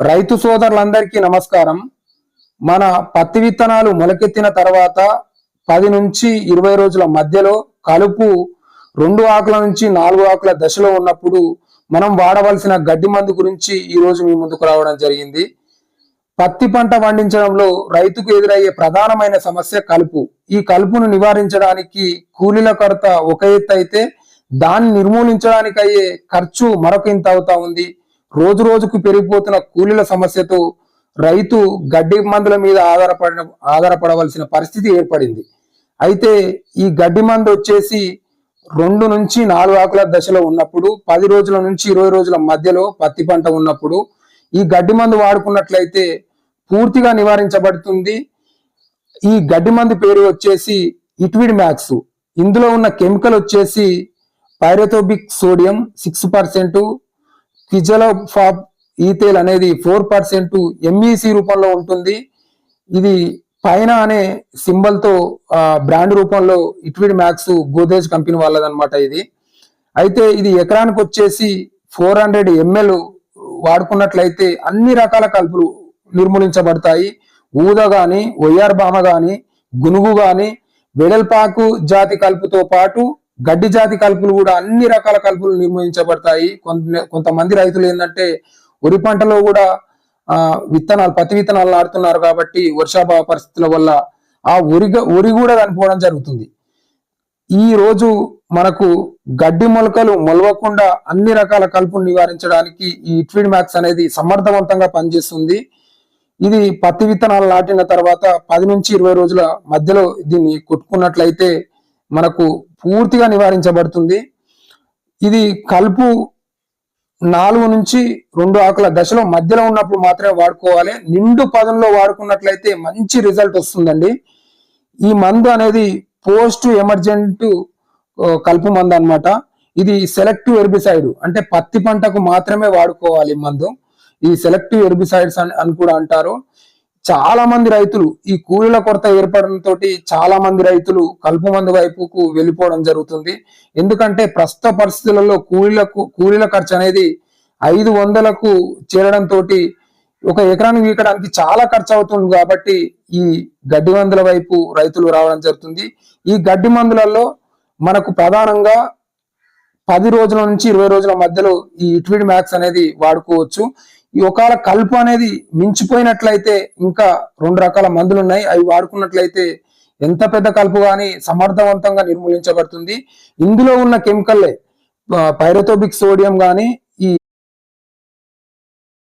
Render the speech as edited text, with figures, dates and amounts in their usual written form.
రైతు సోదరులందరికీ నమస్కారం. మన పత్తి విత్తనాలు మొలకెత్తిన తర్వాత 10 నుంచి 20 రోజుల మధ్యలో కలుపు 2 ఆకుల నుంచి 4 ఆకుల దశలో ఉన్నప్పుడు మనం వాడవలసిన గడ్డి మందు గురించి ఈ రోజు మీ ముందుకు రావడం జరిగింది. పత్తి పంట పండించడంలో రైతుకు ఎదురయ్యే ప్రధానమైన సమస్య కలుపు. ఈ కలుపును నివారించడానికి కూలీల కొరత ఒక ఎత్తు అయితే దాన్ని నిర్మూలించడానికి అయ్యే ఖర్చు మరొక ఇంత అవుతా ఉంది. రోజు రోజుకు పెరిగిపోతున్న కూలీల సమస్యతో రైతు గడ్డి మందుల మీద ఆధారపడవలసిన పరిస్థితి ఏర్పడింది. అయితే ఈ గడ్డి మందు వచ్చేసి 2 నుంచి 4 ఆకుల దశలో ఉన్నప్పుడు 10 రోజుల నుంచి 20 రోజుల మధ్యలో పత్తి పంట ఉన్నప్పుడు ఈ గడ్డి మందు వాడుకున్నట్లయితే పూర్తిగా నివారించబడుతుంది. ఈ గడ్డి మందు పేరు వచ్చేసి ఇట్విడ్ మ్యాక్స్. ఇందులో ఉన్న కెమికల్ వచ్చేసి పైరథోబిక్ సోడియం 6%, క్విజలోఫాబ్ ఈథేల్ అనేది 4%, ఎంఈసి రూపంలో ఉంటుంది. ఇది పైన అనే సింబల్ తో బ్రాండ్ రూపంలో ఇట్విడ్ మ్యాక్స్ గోదేజ్ కంపెనీ వాళ్ళదన్నమాట ఇది. అయితే ఇది ఎకరానికి వచ్చేసి 400 ml వాడుకున్నట్లయితే అన్ని రకాల కలుపులు నిర్మూలించబడతాయి. ఊద గాని, ఒయ్యార్ బామ గాని, గునుగు గాని, వెడల్పాకు జాతి కలుపుతో పాటు గడ్డి జాతి కలుపులు కూడా అన్ని రకాల కలుపులు నిర్మూలించబడతాయి. కొంతమంది రైతులు ఏంటంటే వరి పంటలో కూడా పత్తి విత్తనాలు నాటుతున్నారు కాబట్టి వర్షాభావ పరిస్థితుల వల్ల ఆ వరి కూడా చనిపోవడం జరుగుతుంది. ఈ రోజు మనకు గడ్డి మొలకలు మొలవకుండా అన్ని రకాల కలుపును నివారించడానికి ఈ ఇట్విడ్ మ్యాక్స్ అనేది సమర్థవంతంగా పనిచేస్తుంది. ఇది పత్తి విత్తనాలు నాటిన తర్వాత 10 నుంచి 20 రోజుల మధ్యలో దీన్ని కొట్టుకున్నట్లయితే మనకు పూర్తిగా నివారించబడుతుంది. ఇది కలుపు 4 నుంచి 2 ఆకుల దశలో మధ్యలో ఉన్నప్పుడు మాత్రమే వాడుకోవాలి. నిండు పదంలో వాడుకున్నట్లయితే మంచి రిజల్ట్ వస్తుందండి. ఈ మందు అనేది పోస్ట్ ఎమర్జెంట్ కలుపు మందు అన్నమాట. ఇది సెలెక్టివ్ ఎర్బిసైడ్, అంటే పత్తి పంటకు మాత్రమే వాడుకోవాలి మందు. ఈ సెలెక్టివ్ ఎర్బిసైడ్స్ అని కూడా అంటారు. చాలా మంది రైతులు ఈ కూలీల కొరత ఏర్పడంతో చాలా మంది రైతులు కలుపు మందు వైపుకు వెళ్ళిపోవడం జరుగుతుంది. ఎందుకంటే ప్రస్తుత పరిస్థితులలో కూలీల ఖర్చు అనేది 500కు చేరడంతో ఒక ఎకరాన్ని వీకడానికి చాలా ఖర్చు అవుతుంది. కాబట్టి ఈ గడ్డి మందుల వైపు రైతులు రావడం జరుగుతుంది. ఈ గడ్డి మందులలో మనకు ప్రధానంగా 10 రోజుల నుంచి 20 రోజుల మధ్యలో ఈ ఇట్విడ్ మ్యాక్స్ అనేది వాడుకోవచ్చు. ఈ ఒకవేళ కలుపు అనేది మించిపోయినట్లయితే ఇంకా 2 రకాల మందులు ఉన్నాయి. అవి వాడుకున్నట్లయితే ఎంత పెద్ద కలుపు కానీ సమర్థవంతంగా నిర్మూలించబడుతుంది. ఇందులో ఉన్న కెమికల్లే పైరథోబిక్ సోడియం కానీ,